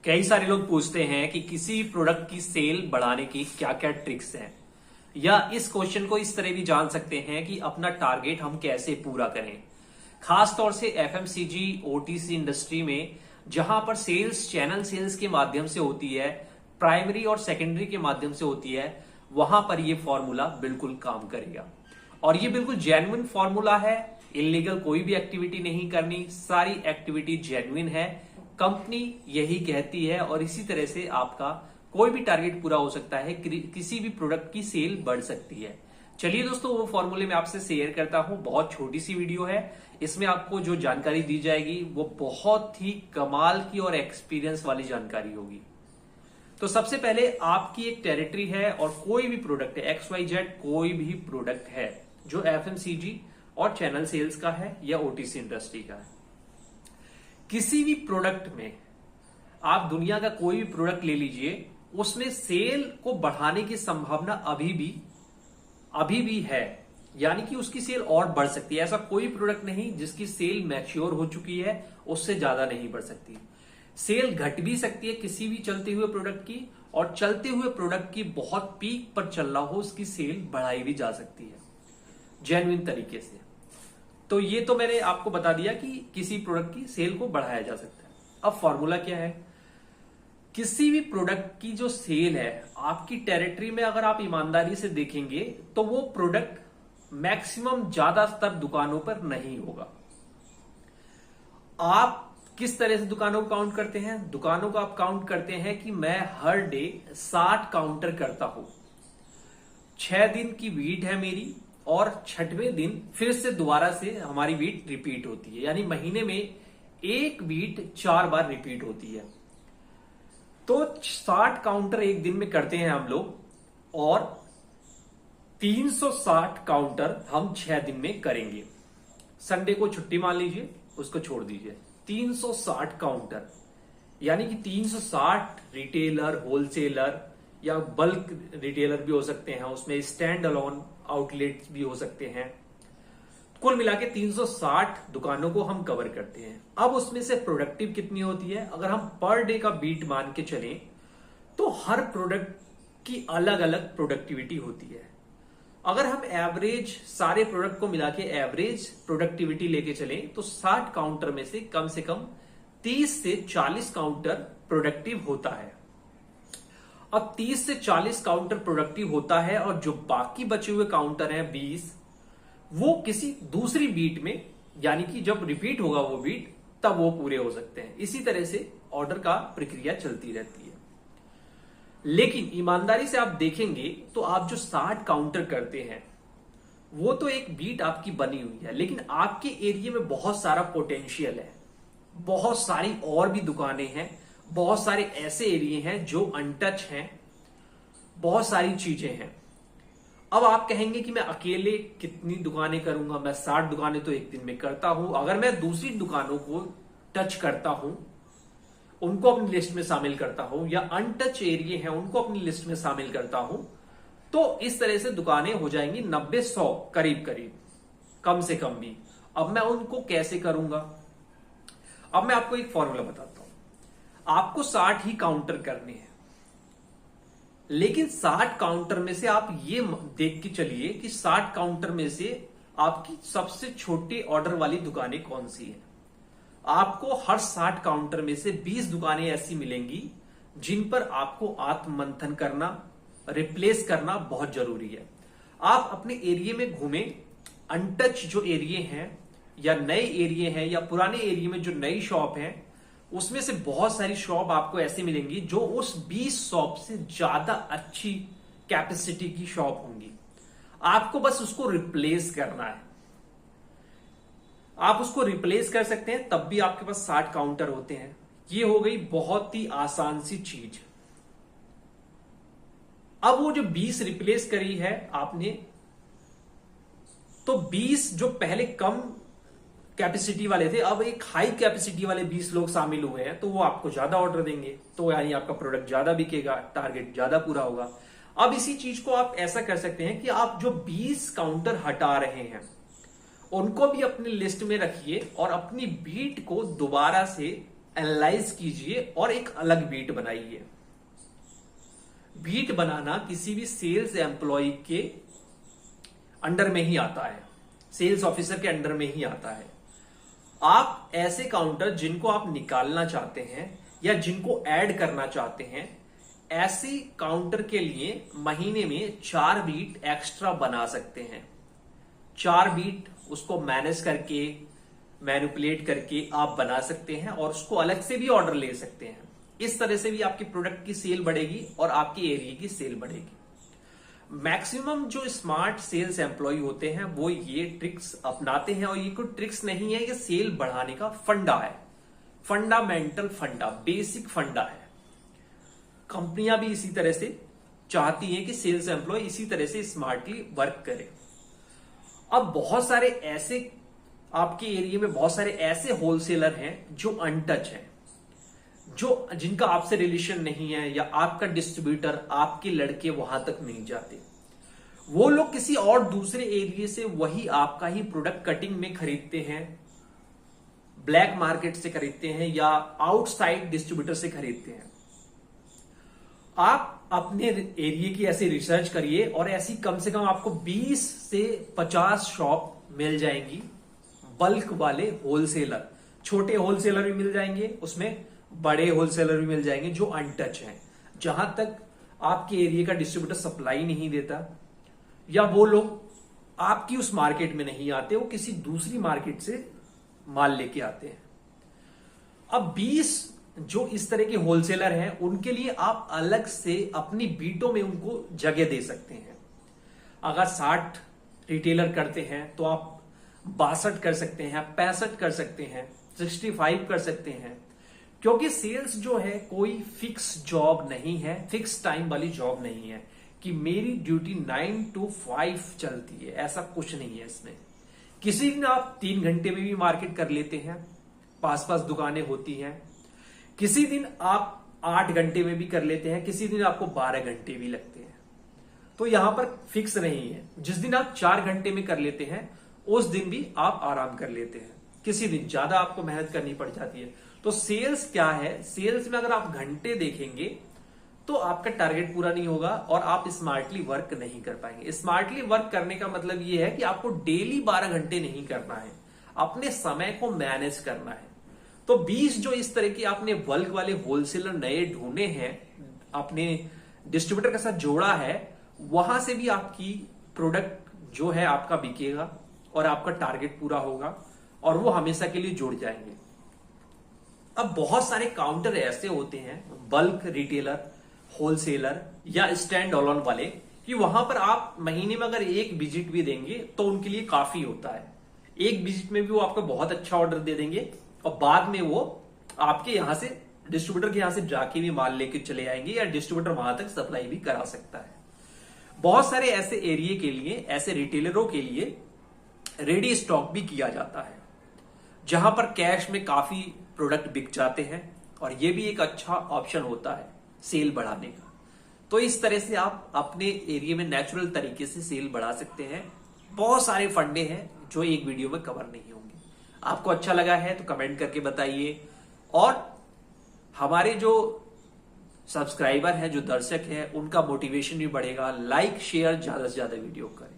कई सारे लोग पूछते हैं कि किसी प्रोडक्ट की सेल बढ़ाने की क्या क्या ट्रिक्स हैं, या इस क्वेश्चन को इस तरह भी जान सकते हैं कि अपना टारगेट हम कैसे पूरा करें। खास तौर से एफएमसीजी ओटीसी इंडस्ट्री में जहां पर सेल्स चैनल सेल्स के माध्यम से होती है, प्राइमरी और सेकेंडरी के माध्यम से होती है, वहां पर यह फॉर्मूला बिल्कुल काम करेगा। और ये बिल्कुल जेन्युइन फॉर्मूला है। इलीगल कोई भी एक्टिविटी नहीं करनी, सारी एक्टिविटी जेन्युइन है, कंपनी यही कहती है। और इसी तरह से आपका कोई भी टारगेट पूरा हो सकता है, किसी भी प्रोडक्ट की सेल बढ़ सकती है। चलिए दोस्तों, वो फॉर्मूले में आपसे शेयर करता हूं। बहुत छोटी सी वीडियो है, इसमें आपको जो जानकारी दी जाएगी वो बहुत ही कमाल की और एक्सपीरियंस वाली जानकारी होगी। तो सबसे पहले आपकी एक टेरिटरी है और कोई भी प्रोडक्ट है, XYZ कोई भी प्रोडक्ट है जो एफएमसीजी और चैनल सेल्स का है या ओटीसी इंडस्ट्री का है। किसी भी प्रोडक्ट में आप दुनिया का कोई भी प्रोडक्ट ले लीजिए, उसमें सेल को बढ़ाने की संभावना अभी भी है, यानी कि उसकी सेल और बढ़ सकती है। ऐसा कोई प्रोडक्ट नहीं जिसकी सेल मैच्योर हो चुकी है, उससे ज्यादा नहीं बढ़ सकती। सेल घट भी सकती है किसी भी चलते हुए प्रोडक्ट की, और चलते हुए प्रोडक्ट की बहुत पीक पर चल रहा हो, उसकी सेल बढ़ाई भी जा सकती है जेन्युइन तरीके से। तो ये तो मैंने आपको बता दिया कि किसी प्रोडक्ट की सेल को बढ़ाया जा सकता है। अब फॉर्मूला क्या है? किसी भी प्रोडक्ट की जो सेल है आपकी टेरिटरी में, अगर आप ईमानदारी से देखेंगे तो वो प्रोडक्ट मैक्सिमम ज्यादातर दुकानों पर नहीं होगा। आप किस तरह से दुकानों को काउंट करते हैं? दुकानों को आप काउंट करते हैं कि मैं हर डे 60 काउंटर करता हूं, 6 दिन की वीट है मेरी, और 6वें दिन फिर से दोबारा से हमारी वीट रिपीट होती है, यानी महीने में एक वीट 4 बार रिपीट होती है। तो 60 काउंटर एक दिन में करते हैं हम लोग, और 360 काउंटर हम 6 दिन में करेंगे। संडे को छुट्टी मान लीजिए, उसको छोड़ दीजिए। 360 काउंटर यानी कि 360 रिटेलर, होलसेलर या बल्क रिटेलर भी हो सकते हैं, उसमें स्टैंड अलोन आउटलेट्स भी हो सकते हैं। कुल मिला के 360 दुकानों को हम कवर करते हैं। अब उसमें से प्रोडक्टिव कितनी होती है? अगर हम पर डे का बीट मान के चलें तो हर प्रोडक्ट की अलग अलग प्रोडक्टिविटी होती है। अगर हम एवरेज सारे प्रोडक्ट को मिला के एवरेज प्रोडक्टिविटी लेके चलें तो 60 काउंटर में से कम 30 से 40 काउंटर प्रोडक्टिव होता है। अब 30 से 40 काउंटर प्रोडक्टिव होता है, और जो बाकी बचे हुए काउंटर हैं 20, वो किसी दूसरी बीट में, यानी कि जब रिपीट होगा वो बीट, तब वो पूरे हो सकते हैं। इसी तरह से ऑर्डर का प्रक्रिया चलती रहती है। लेकिन ईमानदारी से आप देखेंगे तो आप जो 60 काउंटर करते हैं वो तो एक बीट आपकी बनी हुई है, लेकिन आपके एरिया में बहुत सारा पोटेंशियल है, बहुत सारी और भी दुकानें हैं, बहुत सारे ऐसे एरिया हैं जो अनटच हैं, बहुत सारी चीजें हैं। अब आप कहेंगे कि मैं अकेले कितनी दुकानें करूंगा, मैं 60 दुकानें तो एक दिन में करता हूं। अगर मैं दूसरी दुकानों को टच करता हूं, उनको अपनी लिस्ट में शामिल करता हूं, या अनटच एरिया हैं उनको अपनी लिस्ट में शामिल करता हूं, तो इस तरह से दुकानें हो जाएंगी 90-100 करीब करीब, कम से कम भी। अब मैं उनको कैसे करूंगा? अब मैं आपको एक फॉर्मूला बताता हूं। आपको 60 ही काउंटर करने हैं, लेकिन 60 काउंटर में से आप ये देख के चलिए कि 60 काउंटर में से आपकी सबसे छोटी ऑर्डर वाली दुकानें कौन सी है। आपको हर 60 काउंटर में से 20 दुकानें ऐसी मिलेंगी जिन पर आपको आत्ममंथन करना, रिप्लेस करना बहुत जरूरी है। आप अपने एरिया में घूमें, अनटच जो एरिया हैं या नए एरिया हैं या पुराने एरिया में जो नई शॉप है, उसमें से बहुत सारी शॉप आपको ऐसी मिलेंगी जो उस 20 शॉप से ज्यादा अच्छी कैपेसिटी की शॉप होंगी। आपको बस उसको रिप्लेस करना है। आप उसको रिप्लेस कर सकते हैं, तब भी आपके पास 60 काउंटर होते हैं। ये हो गई बहुत ही आसान सी चीज। अब वो जो 20 रिप्लेस करी है आपने, तो 20 जो पहले कम कैपेसिटी वाले थे, अब एक हाई कैपेसिटी वाले 20 लोग शामिल हुए हैं, तो वो आपको ज्यादा ऑर्डर देंगे, तो यानी आपका प्रोडक्ट ज्यादा बिकेगा, टारगेट ज्यादा पूरा होगा। अब इसी चीज को आप ऐसा कर सकते हैं कि आप जो 20 काउंटर हटा रहे हैं उनको भी अपनी लिस्ट में रखिए और अपनी बीट को दोबारा से एनालाइज कीजिए और एक अलग बीट बनाइए। बीट बनाना किसी भी सेल्स एम्प्लॉय के अंडर में ही आता है, सेल्स ऑफिसर के अंडर में ही आता है। आप ऐसे काउंटर जिनको आप निकालना चाहते हैं या जिनको ऐड करना चाहते हैं, ऐसी काउंटर के लिए महीने में 4 बीट एक्स्ट्रा बना सकते हैं। 4 बीट उसको मैनेज करके, मैनिपुलेट करके आप बना सकते हैं और उसको अलग से भी ऑर्डर ले सकते हैं। इस तरह से भी आपकी प्रोडक्ट की सेल बढ़ेगी और आपकी एरिया की सेल बढ़ेगी। मैक्सिमम जो स्मार्ट सेल्स एम्प्लॉय होते हैं वो ये ट्रिक्स अपनाते हैं, और ये कोई ट्रिक्स नहीं है, ये सेल बढ़ाने का फंडा है, फंडामेंटल फंडा, बेसिक फंडा है। कंपनियां भी इसी तरह से चाहती हैं कि सेल्स एम्प्लॉय इसी तरह से स्मार्टली वर्क करे। अब बहुत सारे ऐसे आपके एरिया में बहुत सारे ऐसे होलसेलर हैं जो अनटच हैं, जो जिनका आपसे रिलेशन नहीं है, या आपका डिस्ट्रीब्यूटर, आपके लड़के वहां तक नहीं जाते। वो लोग किसी और दूसरे एरिया से वही आपका ही प्रोडक्ट कटिंग में खरीदते हैं, ब्लैक मार्केट से खरीदते हैं या आउटसाइड डिस्ट्रीब्यूटर से खरीदते हैं। आप अपने एरिया की ऐसी रिसर्च करिए और ऐसी कम से कम आपको 20 से 50 शॉप मिल जाएंगी, बल्क वाले होलसेलर। छोटे होलसेलर भी मिल जाएंगे, उसमें बड़े होलसेलर भी मिल जाएंगे जो अनटच हैं, जहां तक आपके एरिया का डिस्ट्रीब्यूटर सप्लाई नहीं देता, या वो लोग आपकी उस मार्केट में नहीं आते, वो किसी दूसरी मार्केट से माल लेके आते हैं। अब 20 जो इस तरह के होलसेलर हैं, उनके लिए आप अलग से अपनी बीटों में उनको जगह दे सकते हैं। अगर 60 रिटेलर करते हैं तो आप 62 कर सकते हैं, 65 कर सकते हैं, 65 कर सकते हैं, क्योंकि सेल्स जो है कोई फिक्स जॉब नहीं है, फिक्स टाइम वाली जॉब नहीं है कि मेरी ड्यूटी 9 to 5 चलती है, ऐसा कुछ नहीं है इसमें। किसी दिन आप 3 घंटे में भी मार्केट कर लेते हैं, पास दुकानें होती हैं। किसी दिन आप 8 घंटे में भी कर लेते हैं, किसी दिन आपको 12 घंटे भी लगते हैं। तो यहां पर फिक्स नहीं है। जिस दिन आप 4 घंटे में कर लेते हैं उस दिन भी आप आराम कर लेते हैं, किसी दिन ज्यादा आपको मेहनत करनी पड़ जाती है। तो सेल्स क्या है, सेल्स में अगर आप घंटे देखेंगे तो आपका टारगेट पूरा नहीं होगा और आप स्मार्टली वर्क नहीं कर पाएंगे। स्मार्टली वर्क करने का मतलब यह है कि आपको डेली 12 घंटे नहीं करना है, अपने समय को मैनेज करना है। तो 20 जो इस तरह की आपने बल्क वाले होलसेलर नए ढूंढे हैं, अपने डिस्ट्रीब्यूटर के साथ जोड़ा है, वहां से भी आपकी प्रोडक्ट जो है आपका बिकेगा और आपका टारगेट पूरा होगा और वो हमेशा के लिए जुड़ जाएंगे। अब बहुत सारे काउंटर ऐसे होते हैं, बल्क रिटेलर, होलसेलर या स्टैंड अलोन वाले, कि वहां पर आप महीने में अगर एक विजिट भी देंगे तो उनके लिए काफी होता है। एक विजिट में भी वो आपको बहुत अच्छा ऑर्डर दे देंगे और बाद में वो आपके यहां से, डिस्ट्रीब्यूटर के यहां से जाके भी माल लेके चले आएंगे या डिस्ट्रीब्यूटर वहां तक सप्लाई भी करा सकता है। बहुत सारे ऐसे एरिया के लिए, ऐसे रिटेलरों के लिए रेडी स्टॉक भी किया जाता है, जहां पर कैश में काफी प्रोडक्ट बिक जाते हैं और ये भी एक अच्छा ऑप्शन होता है सेल बढ़ाने का। तो इस तरह से आप अपने एरिया में नेचुरल तरीके से सेल बढ़ा सकते हैं। बहुत सारे फंडे हैं जो एक वीडियो में कवर नहीं होंगे। आपको अच्छा लगा है तो कमेंट करके बताइए, और हमारे जो सब्सक्राइबर हैं, जो दर्शक हैं, उनका मोटिवेशन भी बढ़ेगा। लाइक शेयर ज्यादा से ज्यादा वीडियो करें।